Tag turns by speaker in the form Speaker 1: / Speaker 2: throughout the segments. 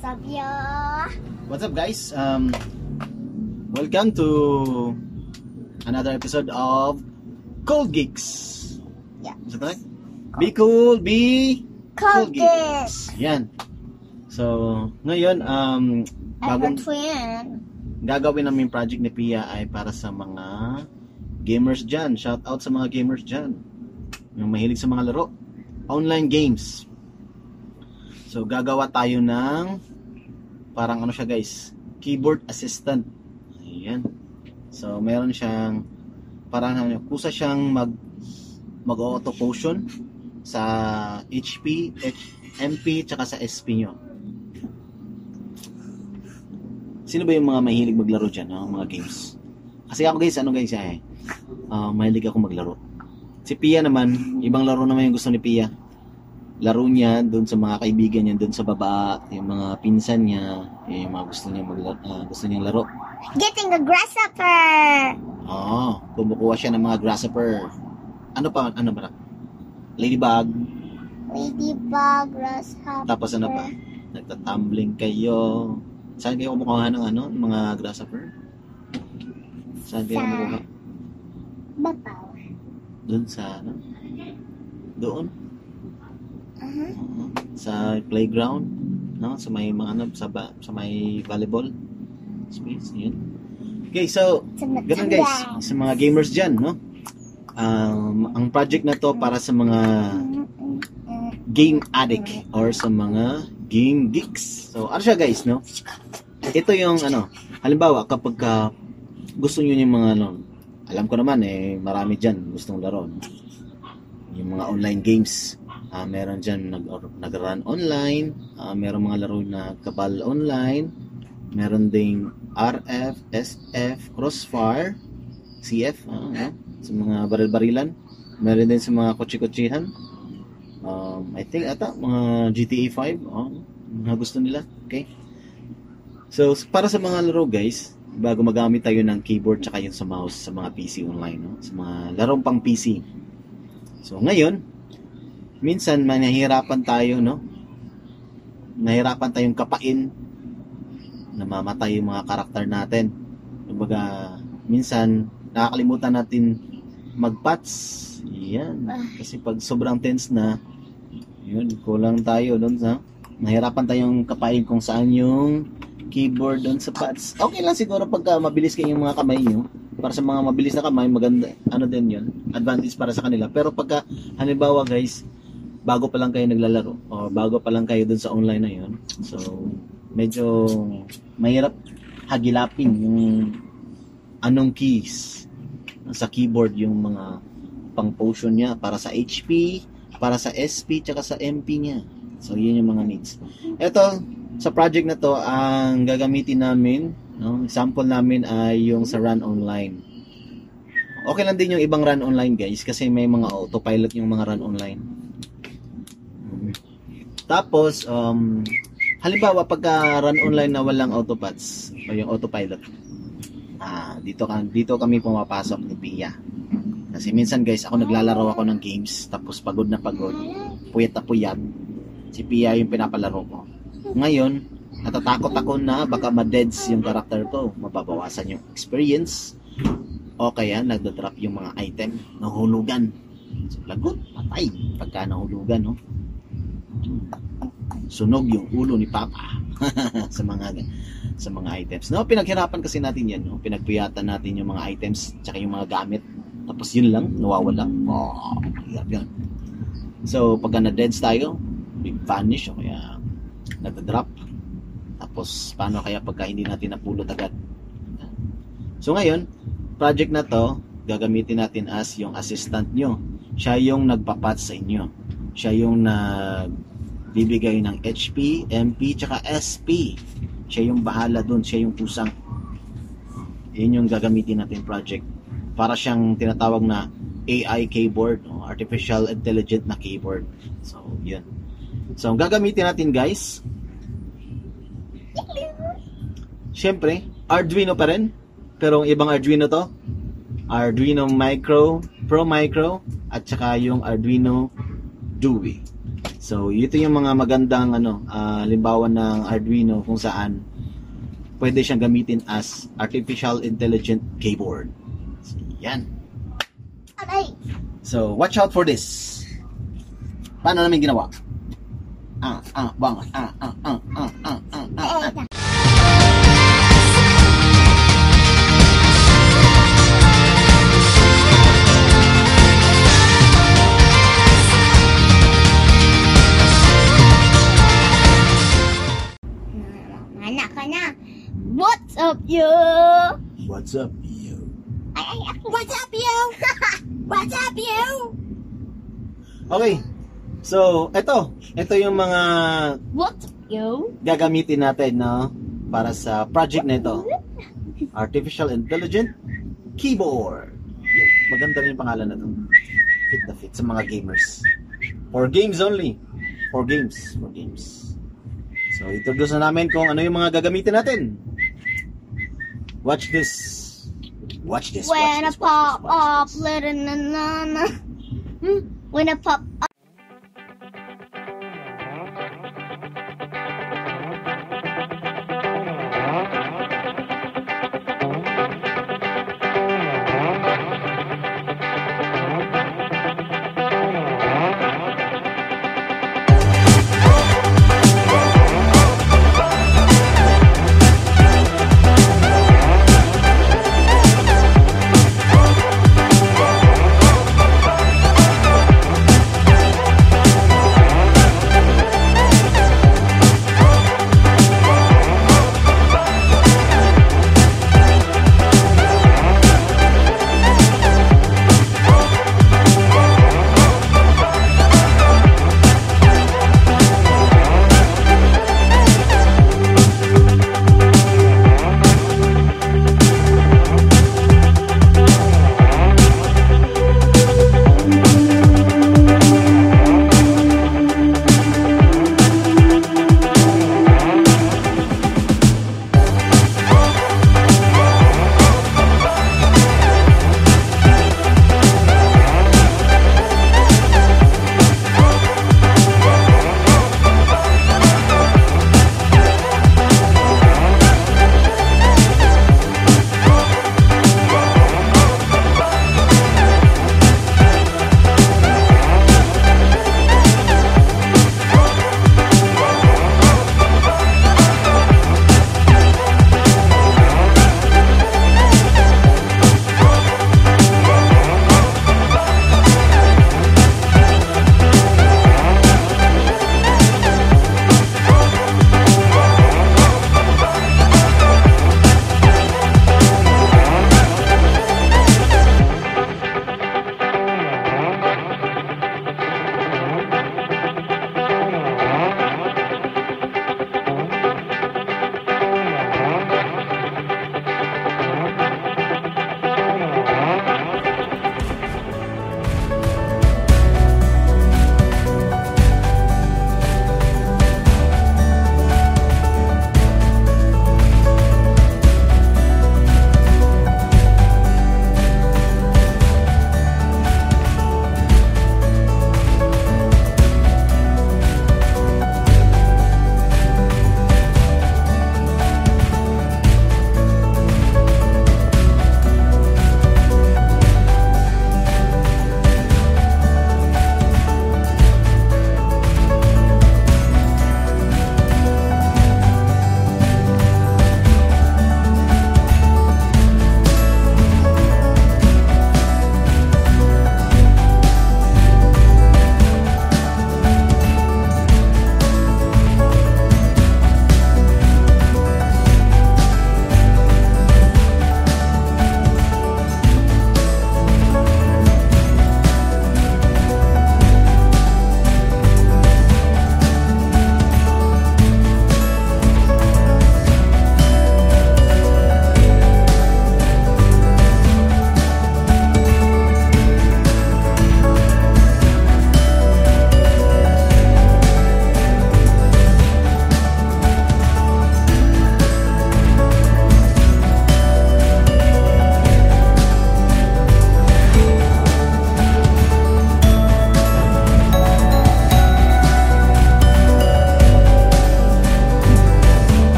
Speaker 1: What's up, yo?
Speaker 2: What's up, guys? Welcome to another episode of Cool Geeks.
Speaker 1: Yeah.
Speaker 2: Is that right? Be cool, be
Speaker 1: Cool Geeks.
Speaker 2: Yan. So, ngayon, bagong
Speaker 1: twin.
Speaker 2: gagawin namin project ni Pia ay para sa mga gamers dyan. Shout out sa mga gamers dyan. Yung mahilig sa mga laro. Online games. So, gagawa tayo ng parang ano siya, guys, keyboard assistant. Ayan. So, meron siyang parang kusa siyang mag-auto potion sa HP, MP, tsaka sa SP nyo. Sino ba yung mga mahilig maglaro dyan, no? Mga games? Kasi ako, guys, mahilig ako maglaro. Si Pia naman, ibang laro naman yung gusto ni Pia. Laro niya doon sa mga kaibigan niya doon sa baba, yung mga pinsan niya, yung mga gusto niyang laro.
Speaker 1: Getting a grasshopper.
Speaker 2: Kumukuha siya ng mga grasshopper. Ano ba? Ladybug.
Speaker 1: Ladybug, grasshopper.
Speaker 2: Tapos ano pa? Nagtatumbling kayo. Saan kayo kumukuha ng mga grasshopper? Saan kayo kumukuha?
Speaker 1: Babaw.
Speaker 2: Doon sa Doon? Sa playground, no? Sa may mga sa may volleyball space, yun. Okay, so ganun, guys, sa mga gamers diyan, no? Ang project na to para sa mga game addict or sa mga game geeks. So ano siya, guys, no? Ito yung halimbawa kapag gusto niyo yung mga alam ko naman marami diyan gustong laro, no? Yung mga online games. Meron dyan nag-run online, meron mga laro na kabal online, meron ding RF, SF, Crossfire, CF, sa mga baril-barilan, meron din sa mga kotse-kotsihan, I think mga GTA 5, mga gusto nila. Okay, so para sa mga laro, guys, bago magamit tayo ng keyboard tsaka yung sa mouse sa mga PC online, no? Sa mga larong pang PC. So ngayon, minsan nahihirapan tayo, no? Nahihirapan tayong kapain, namamatay yung mga karakter natin. Kumbaga, minsan nakakalimutan natin mag-patch. Yan. Kasi pag sobrang tense na, yun, kulang tayo doon sa nahihirapan tayong kapain kung saan yung keyboard doon sa pads. Okay lang siguro pagka mabilis kayong mga kamay nyo. Para sa mga mabilis na kamay, maganda, din yun, advantage para sa kanila. Pero pagka, halimbawa, guys, bago pa lang kayo naglalaro o bago pa lang kayo dun sa online na yun, so medyo mahirap hagilapin yung anong keys sa keyboard, yung mga pang potion niya para sa HP, para sa SP, tsaka sa MP niya. So yun yung mga needs. Ito, sa project na to, ang gagamitin namin, no, example namin ay yung sa run online. Okay lang din yung ibang run online, guys, kasi may mga autopilot yung mga run online. Tapos, halimbawa pagka run online na walang autopats o yung autopilot, dito kami pumapasok ni Pia. Kasi minsan, guys, ako naglalaro ako ng games, tapos pagod na pagod, puyat na puyat, si Pia yung pinapalaro ko. Ngayon, natatakot ako na baka ma-deads yung karakter ko, mababawasan yung experience, o kaya nagdodrop yung mga item, nahulugan. So, lagot, patay pagka nahulugan, no? Sunog yung ulo ni Papa sa mga items. No, pinaghirapan kasi natin 'yan, no. Pinagpuyatan natin yung mga items tsaka yung mga gamit. Tapos yun lang, nawawala. Yan. So, pagka na-deads tayo, big vanish o kaya nagda-drop. Tapos paano kaya pagka hindi natin napulot agad? So ngayon, project na 'to, gagamitin natin as yung assistant nyo. Siya yung nagpa-patch sa inyo. Siya yung bibigay ng HP, MP, tsaka SP. Siya yung bahala dun. Siya yung kusang. Yun yung gagamitin natin project. Para siyang tinatawag na AI keyboard, o Artificial Intelligent na keyboard. So, yun. So, ang gagamitin natin, guys, syempre, Arduino pa rin. Pero ang ibang Arduino to, Arduino Micro, Pro Micro, at saka yung Arduino Dewey. So, ito yung mga magandang halimbawa ng Arduino kung saan pwede siyang gamitin as artificial intelligent keyboard. So, yan.
Speaker 1: Aray!
Speaker 2: So, watch out for this. Paano namin ginawa?
Speaker 1: Mana ka na? What's up, yo?
Speaker 2: What's up, yo?
Speaker 1: What's up, yo? What's up, yo?
Speaker 2: Okay. So, ito yung mga
Speaker 1: What's up, yo?
Speaker 2: gagamitin natin, no? Para sa project na ito. Artificial Intelligent Keyboard. Maganda rin yung pangalan na to. Fit na fit sa mga gamers. For games only. For games. So, introduce na namin kung ano yung mga gagamitin natin. Watch this. Watch this.
Speaker 1: When I
Speaker 2: Watch this.
Speaker 1: pop
Speaker 2: Watch
Speaker 1: up,
Speaker 2: this.
Speaker 1: let it na. When I pop up.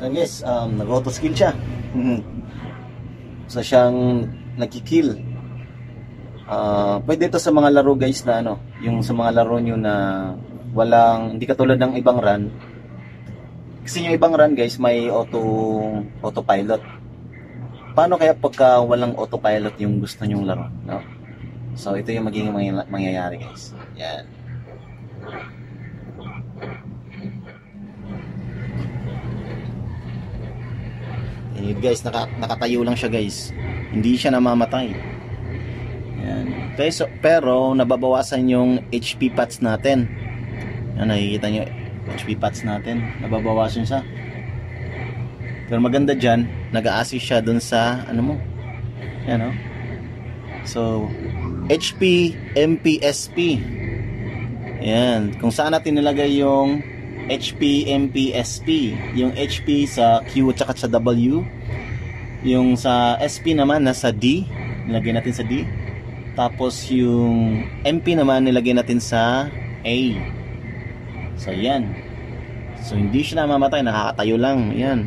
Speaker 2: So guys, nag-auto skill siya. So siyang nagki-kill. Pwede ito sa mga laro guys na ano, yung sa mga laro nyo na hindi katulad ng ibang run. Kasi yung ibang run guys may autopilot. Paano kaya pagka walang autopilot yung gusto nyong laro, no? So ito yung magiging mangyayari guys. Yan. Yun guys, nakatayo lang siya guys. Hindi siya namamatay. Yan. Pero nababawasan yung HP pads natin. Yan, nakikita nyo HP pads natin. Nababawasan siya. Pero maganda dyan, nag-a-assist siya dun sa ano mo. Yan o. So HP, MP, SP. Yan. Kung saan natin nilagay yung HP, MP, SP. Yung HP sa Q at sa W. Yung sa SP naman nasa D. Nilagay natin sa D. Tapos yung MP naman nilagay natin sa A. So yan. So hindi siya namamatay. Nakakatayo lang. Yan.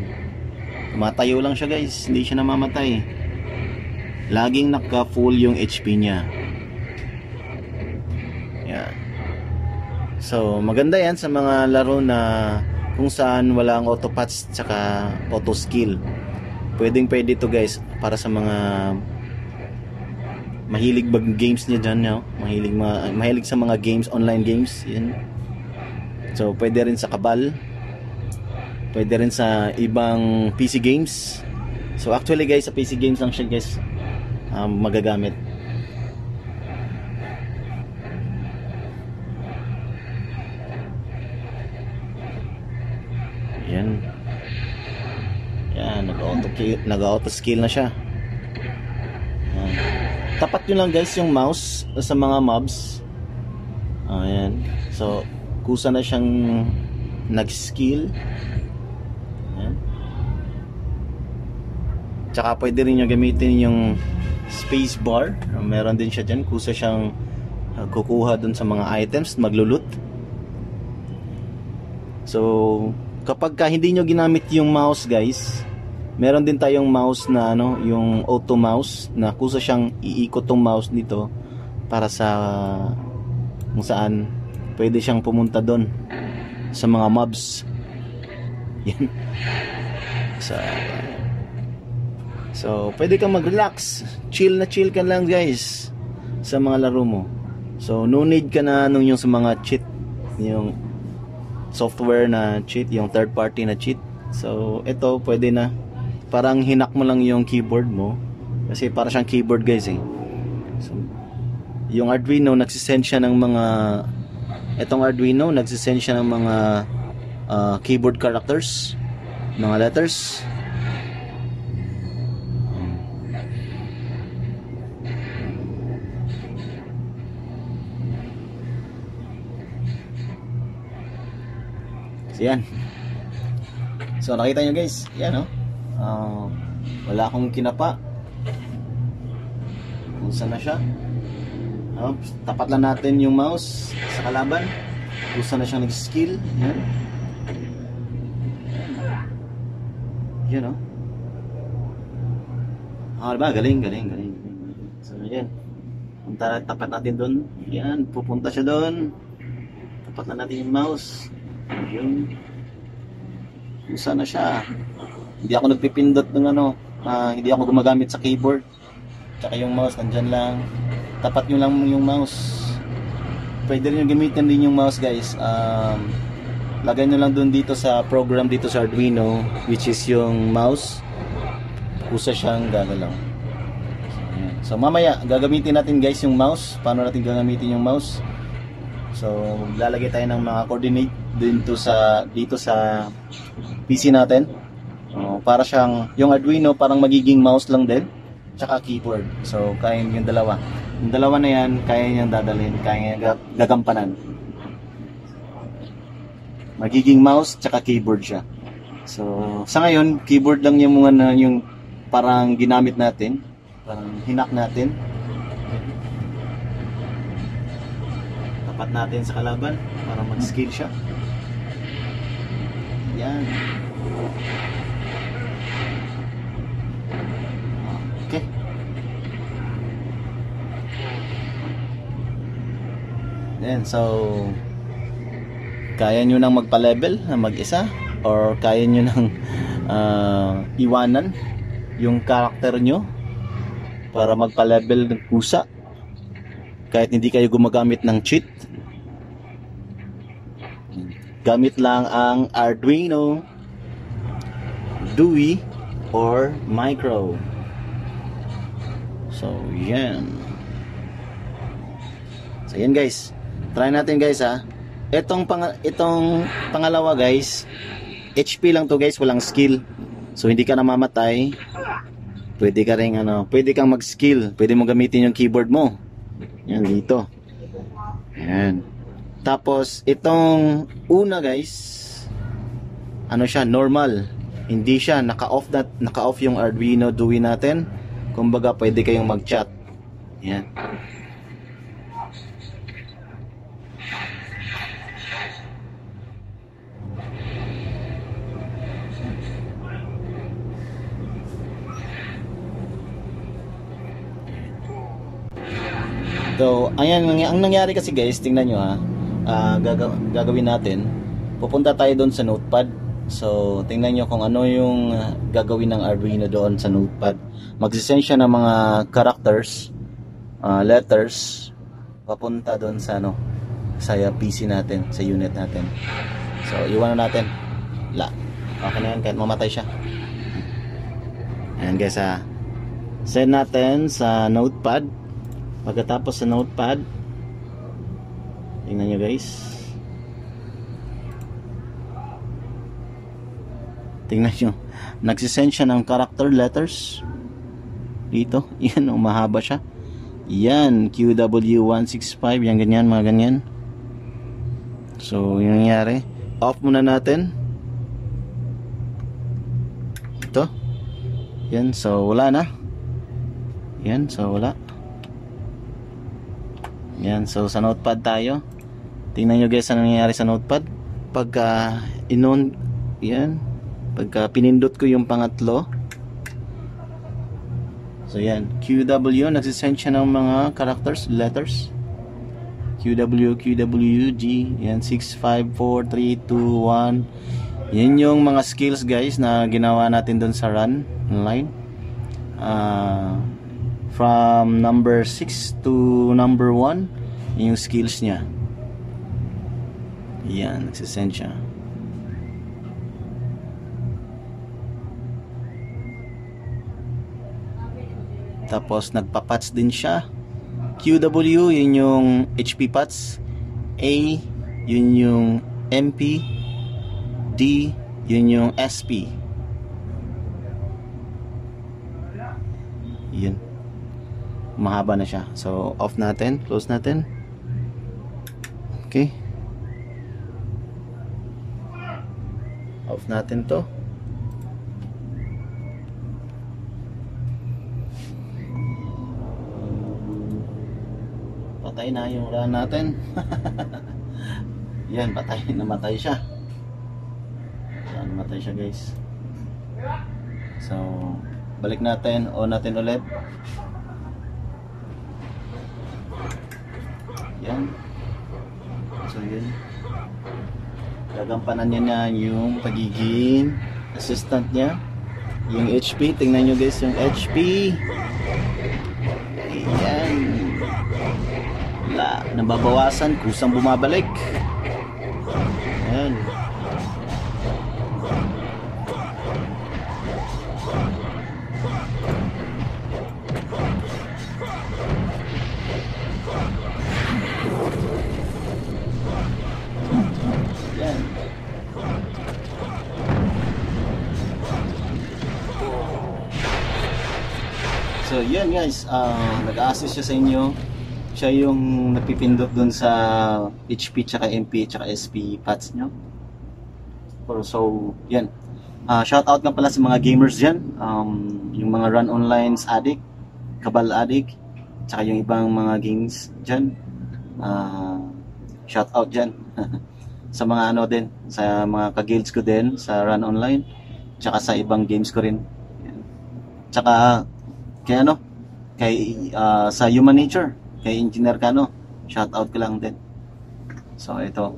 Speaker 2: Tumatayo lang siya guys. Hindi siya namamatay. Laging naka full yung HP niya. Yan. So, maganda yan sa mga laro na kung saan walang auto pads tsaka auto skill. Pwede to guys para sa mga mahilig games niya dyan, no? Mahilig sa mga games, online games. Yan. So, pwede rin sa Kabal. Pwede rin sa ibang PC games. So, actually guys, sa PC games lang siya guys magagamit. Yan. Yan, nag-auto skill na siya. Yan. Tapat nyo lang guys yung mouse sa mga mobs. Ayan. So, kusa na siyang nag-skill. Ayan. Tsaka pwede rin nyo gamitin yung space bar. Meron din siya dyan. Kusa siyang kukuha dun sa mga items, maglulut. So, kapag hindi nyo ginamit yung mouse guys, meron din tayong mouse na ano, yung auto mouse na kusa siyang iikot tong mouse dito para sa kung saan pwede siyang pumunta doon sa mga mobs. Yan. So pwede kang mag-relax, chill ka lang guys sa mga laro mo. So no need ka na nung yung sa mga cheat, yung software na cheat, yung third party na cheat. So ito pwede na, parang hinak mo lang yung keyboard mo kasi para siyang keyboard guys eh. So, yung Arduino nagsisend siya ng mga ng mga keyboard characters, mga letters. So yan. So nakita nyo guys, yan wala akong kinapa. Kung saan na siya. Tapat lang natin yung mouse sa kalaban. Kung saan na siyang nag-skill. Yan. Yan diba? Galing. So yan. Tapat natin doon. Yan, pupunta siya doon. Tapat lang natin yung mouse. Yun. Kung saan na siya. Hindi ako nagpipindot ng hindi ako gumagamit sa keyboard. Tsaka yung mouse nandyan lang. Tapat nyo lang yung mouse. Pwede rin yung gamitin din yung mouse guys. Lagay nyo lang dun dito sa program dito sa Arduino, which is yung mouse. Kusa siyang gagalaw. So mamaya gagamitin natin guys yung mouse. Paano natin gagamitin yung mouse? So lalagay tayo ng mga coordinate dito sa PC natin. Para siyang yung Arduino parang magiging mouse lang din, tsaka keyboard. So kaya yung dalawa. Yung dalawa na yan kaya niyang dadalhin, kaya niyang gagampanan. Magiging mouse tsaka keyboard siya. So sa ngayon keyboard lang yung mga yung parang ginamit natin, parang hinak natin. Tapat natin sa kalaban para mag-skill siya. Yan. Yan, so kaya nyo nang magpa-level na mag-isa, or kaya nyo nang iwanan yung character nyo para magpa-level ng kusa kahit hindi kayo gumagamit ng cheat. Gamit lang ang Arduino, DUI, or Micro. So yan. So yan guys, try natin guys ha. Itong pangalawa guys, HP lang to guys, walang skill. So hindi ka namamatay. Pwede ka ring pwede kang mag-skill. Pwede mo gamitin yung keyboard mo. Yan dito. Yan. Tapos itong una guys, ano siya, normal. Hindi siya naka-off yung Arduino DUI natin. Kumbaga pwede kayong mag-chat. Yan. So, ayan, ang nangyari kasi guys, tingnan nyo ha, gagawin natin, pupunta tayo doon sa notepad. So, tingnan nyo kung ano yung gagawin ng Arduino doon sa notepad. Magsisend siya ng mga characters, letters, papunta doon sa sa PC natin, sa unit natin. So, iwanan natin. Okay na yan, kahit mamatay siya. Ayan guys ha, send natin sa notepad. Pagkatapos sa notepad, tingnan nyo guys, tingnan nyo, nagsisend siya ng character letters dito. Yan, mahaba siya. Yan, QW165, yan ganyan, mga ganyan. So yung nangyari, off muna natin ito. Yan, so wala na. Yan, so wala. Yan, so sa notepad tayo. Tingnan nyo guys ano nangyayari sa notepad. Pagka yan, pagka pinindot ko yung pangatlo, so yan, QW, nagsisend siya ng mga characters, letters. QW, G, yan, 6, 5, 4, 3, 2, 1. Yan yung mga skills guys na ginawa natin doon sa run online. From number 6 to number 1, yung skills niya. Yan, nagsisend siya. Tapos nagpa-patch din siya. QW, yun yung HP patch. A, yun yung MP. D, yun yung SP. Yun, mahaba na siya. So off natin, close natin. Okay, off natin to. Patay na yung run natin. Yan, namatay siya. Yan, namatay siya guys. So balik natin, on natin ulit. Yan. So yun, gagampanan niya na yung pagiging assistant niya. Yung HP, tingnan nyo guys yung HP. Yan, nababawasan, kusang bumabalik. Yan. So yun guys, nag-assist siya sa inyo. Siya yung nagpipindot dun sa HP tsaka MP tsaka SP pads nyo. So yan, shout out nga pala sa mga gamers dyan, yung mga run online's addict, Cabal addict, tsaka yung ibang mga games dyan. Shout out dyan. Sa mga ano din, sa mga ka-guilds ko din sa run online, tsaka sa ibang games ko rin. Yan. Tsaka kay sa Human Nature, kay Engineer Kano, shout out ko lang din. So, ito.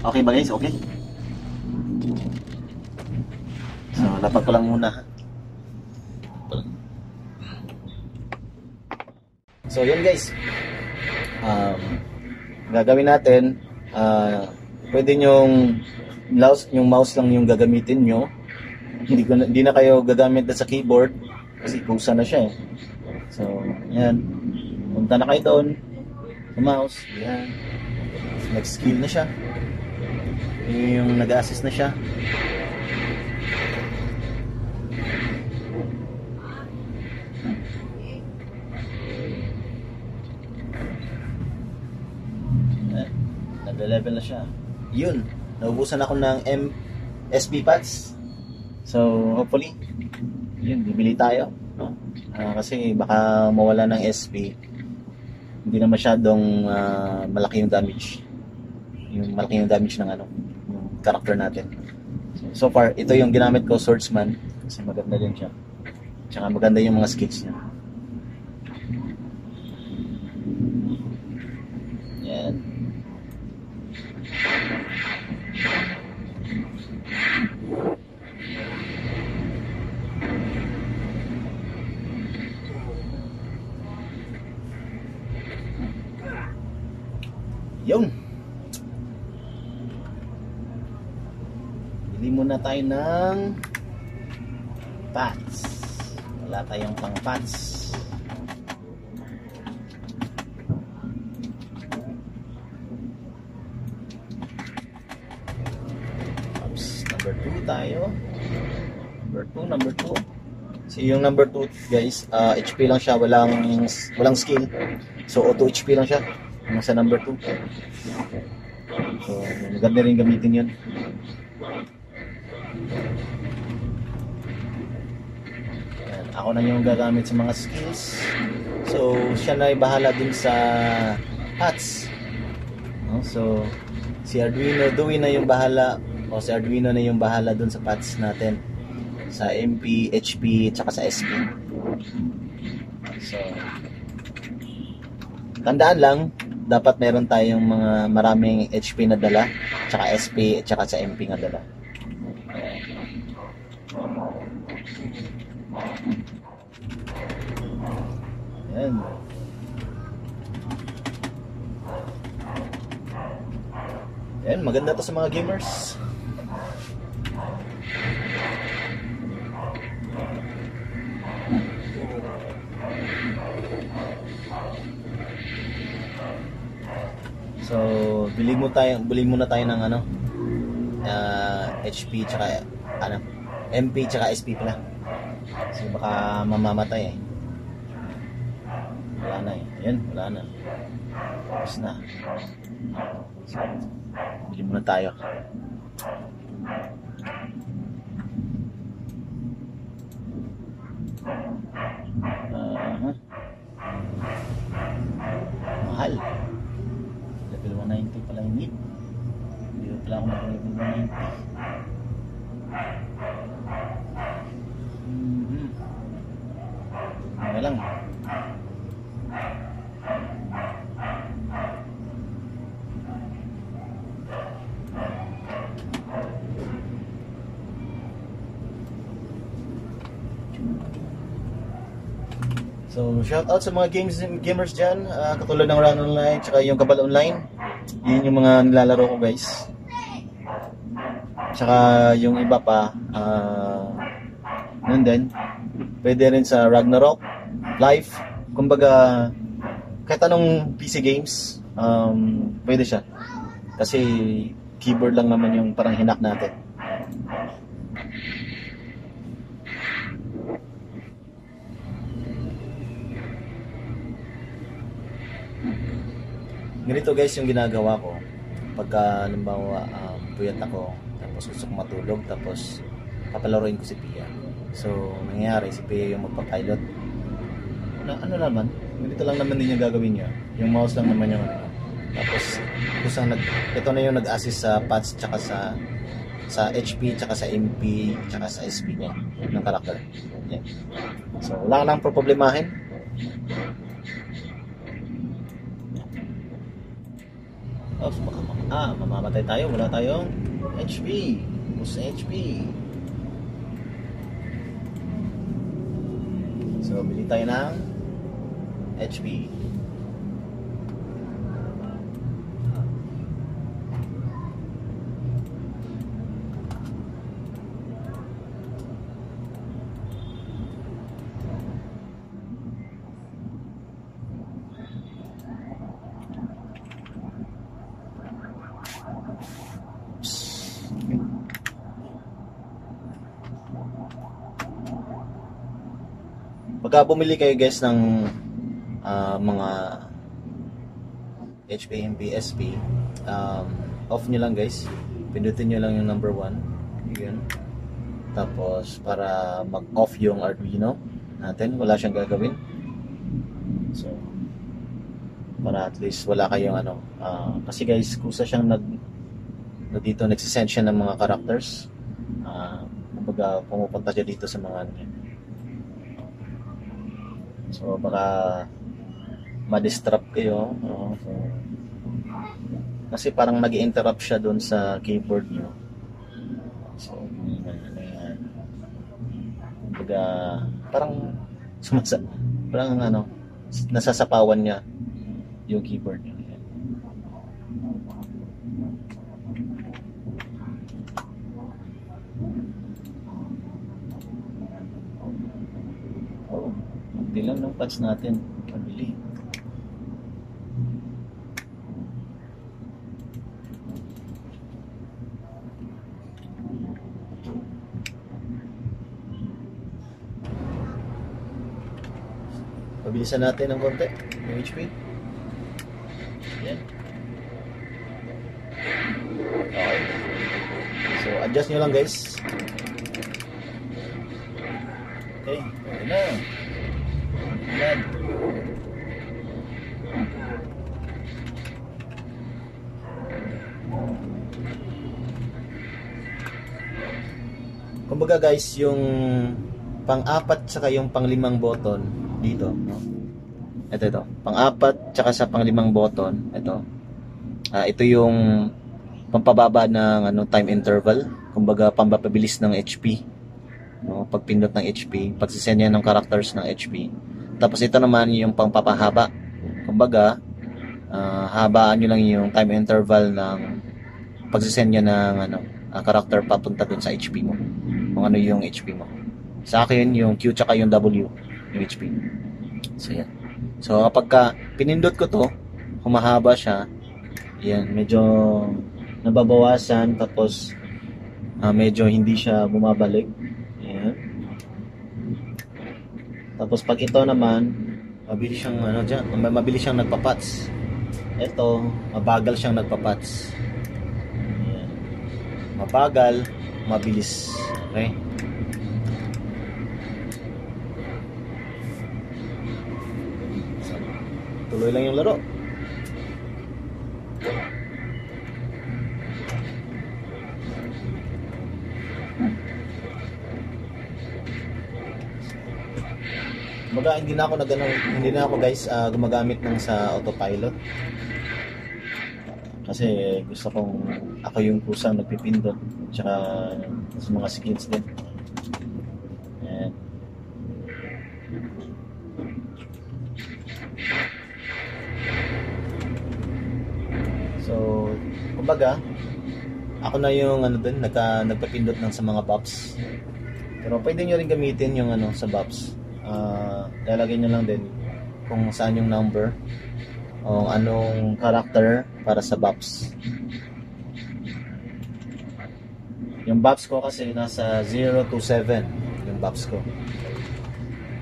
Speaker 2: Okay ba guys? Okay? So, lapag ko lang muna. So, yun guys. Gagawin natin, pwede yung mouse lang yung gagamitin nyo. Hindi na kayo gagamit sa keyboard kasi kusa na siya eh. So, yan. Punta na kayo doon sa mouse. Yan. Next skill na siya. Yung nag-assist na siya. Nag-level na siya. Yun. Naubusan ako ng SP pads. So, hopefully, yun, bibili tayo. No? Kasi baka mawala ng SP. Hindi na masyadong malaki yung damage. Yung malaki yung damage ng yung character natin. So far, ito yung ginamit ko, Swordsman. Kasi maganda din siya. Tsaka maganda yung mga skills niya. Yan. Yun. Bili muna tayo ng pads. Wala tayong pang pads. Oops, number 2 tayo. Number 2. So yung number 2 guys, HP lang siya, walang skill. So auto HP lang siya. Nasa number 2. So, maganda rin gamitin yun. Ayan, ako na yung gagamit sa mga skills. So, siya na bahala dun sa hats. No? So, si Arduino, Dewey na yung bahala, o si Arduino na yung bahala dun sa pads natin. Sa MP, HP, tsaka sa SP. So, tandaan lang, dapat meron tayong mga maraming HP na dala, tsaka SP, tsaka sa MP na dala. Ayan. Ayan, maganda to sa mga gamers. So, bili muna tayo ng HP tsaka MP tsaka SP pala. Kasi baka mamamatay eh. Wala na eh. Ayun, wala na. Tapos na. So, bili muna tayo. Mahal. Level 190 pala yung need. Hindi pala ako mag-level 190. Okay lang. So, shout out sa mga gamers dyan, katulad ng Run Online, tsaka yung Kabal Online. Yun yung mga nilalaro ko guys. Tsaka yung iba pa, nun din. Pwede rin sa Ragnarok, Life, kumbaga, kahit anong PC games, pwede siya. Kasi keyboard lang naman yung parang hinak natin. Ganito guys yung ginagawa ko pagka halimbawa puyat ako tapos gusto ko matulog tapos papalaruin ko si Pia. So nangyayari si Pia yung magpapilot na naman, ganito lang naman din yung gagawin niya, yung mouse lang naman yung tapos ito na yung nag-assist sa pads tsaka sa sa HP, tsaka sa MP, tsaka sa SP niya ng karakter. Yan. So, wala ka lang problemahin. Oh, mamamatay tayo. Wala tayong HP. Boost HP. So, bili tayo ng HP. Pagka bumili kayo guys ng mga HP, MP, SP, off nyo lang guys, pindutin nyo lang yung number 1 yun. Tapos para mag off yung Arduino natin, wala siyang gagawin. So para at least wala kayong kasi guys kusa siyang dito nagsisend siya ng mga characters, kumbaga pumupunta siya dito sa mga so baka ma-distract kayo, so, kasi parang nag-interrupt siya doon sa keyboard nyo. So kumbaga parang nasasapawan niya yung keyboard nyo. Bilang ng pads natin, pabili. Pabilisan natin ng konti yung HP. Yan. Okay. So, adjust nyo lang guys. Okay, okay na. Yan. Kumbaga guys, yung pang-4 tsaka yung pang-5 button dito, no? Ito, pang-4 tsaka sa pang-5 button, ito yung pampababa ng time interval, kumbaga pampapabilis ng HP, no? Pagpindot ng HP, pagsisend niya ng characters ng HP. Tapos ito naman yung pangpapahaba, kumbaga habaan nyo lang yung time interval ng pagsisend niya ng character papunta dun sa HP mo, kung ano yung HP mo. Sa akin yung Q tsaka yung W yung HP. So yan. So kapag pinindot ko to, humahaba siya. Yan, medyo nababawasan, tapos medyo hindi siya bumabalik. Yan. Tapos pag ito naman, mabilis siyang mabilis siyang nagpa-pats. Ito, mabagal siyang nagpa-pats. Yan. Mabagal, mabilis. Okay? So, tuloy lang yung laro. Kumbaga hindi na ako guys gumagamit ng sa autopilot. Kasi gusto kong ako yung kusang nagpipindot, tsaka sa mga skills din. Ayan. So, kumbaga ako na yung nagpapindot ng sa mga buffs. Pero pwede nyo rin gamitin yung sa buffs. Lalagay nyo lang din kung saan yung number o anong character para sa buffs. Yung buffs ko kasi nasa 0 to 7 yung buffs ko.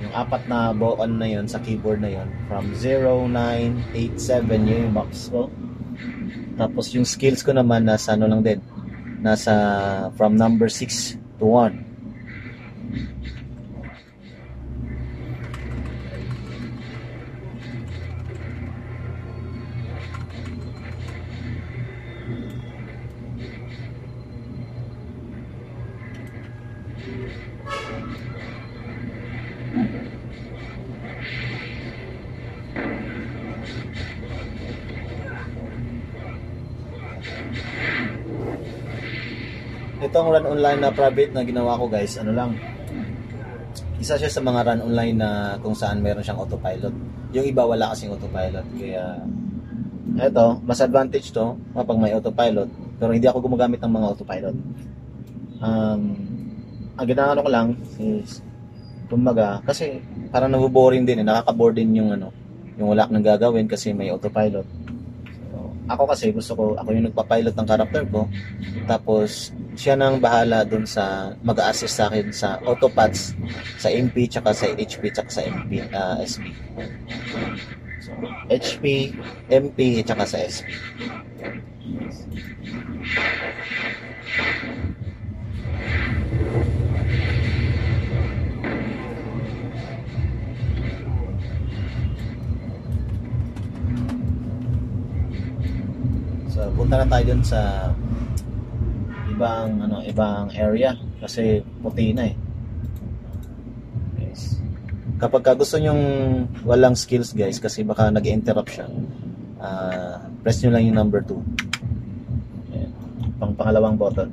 Speaker 2: Yung 4 na buon na yun sa keyboard na yun, from 0, 9, 8, 7 yun yung buffs ko. Tapos yung skills ko naman nasa lang din, nasa from number 6 to 1. Itong run online na private na ginawa ko guys, ano lang, isa siya sa mga run online na kung saan meron siyang autopilot. Yung iba wala kasing autopilot. Kaya eto, mas advantage to kapag may autopilot. Pero hindi ako gumagamit ng mga autopilot. Ang ginagawa ko lang is kumbaga, kasi parang naboboring din nakaka-bore din yung yung wala kang gagawin kasi may autopilot. So, ako kasi gusto ko, ako yung nagpa-pilot ng character ko. Tapos siya nang bahala dun sa mag-a-assist sa akin sa autopads, sa MP, tsaka sa HP, tsaka sa MP, SP. So, HP, MP, tsaka sa SP. So, punta na tayo dun sa ibang area kasi puti na eh. Guys, kapag gusto nyong walang skills guys, kasi baka nag-interrupt siya, press nyo lang yung number 2. Ayan, pangalawang button,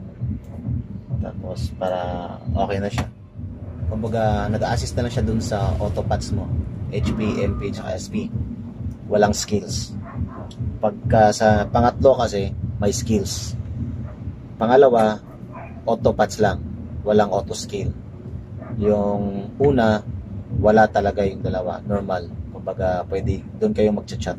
Speaker 2: tapos para okay na siya. Kumbaga nag-assist na lang siya dun sa autopads mo, HP, MP, tsaka SP. Walang skills. Pagka sa pangatlo kasi may skills. Pangalawa, autopads lang, walang auto skill. Yung una, wala talaga, yung dalawa, normal. Kumbaga, pwede doon kayo magchat-chat.